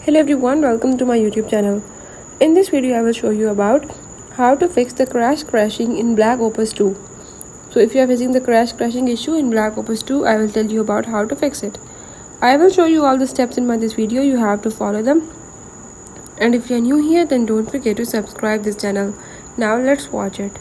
Hello everyone, welcome to my YouTube channel. In this video I will show you about how to fix the crashing in Black Opus 2. So if you are facing the crashing issue in Black Opus 2, I will tell you about how to fix it. I will show you all the steps in this video. You have to follow them. And if you are new here, then don't forget to subscribe this channel. Now let's watch it.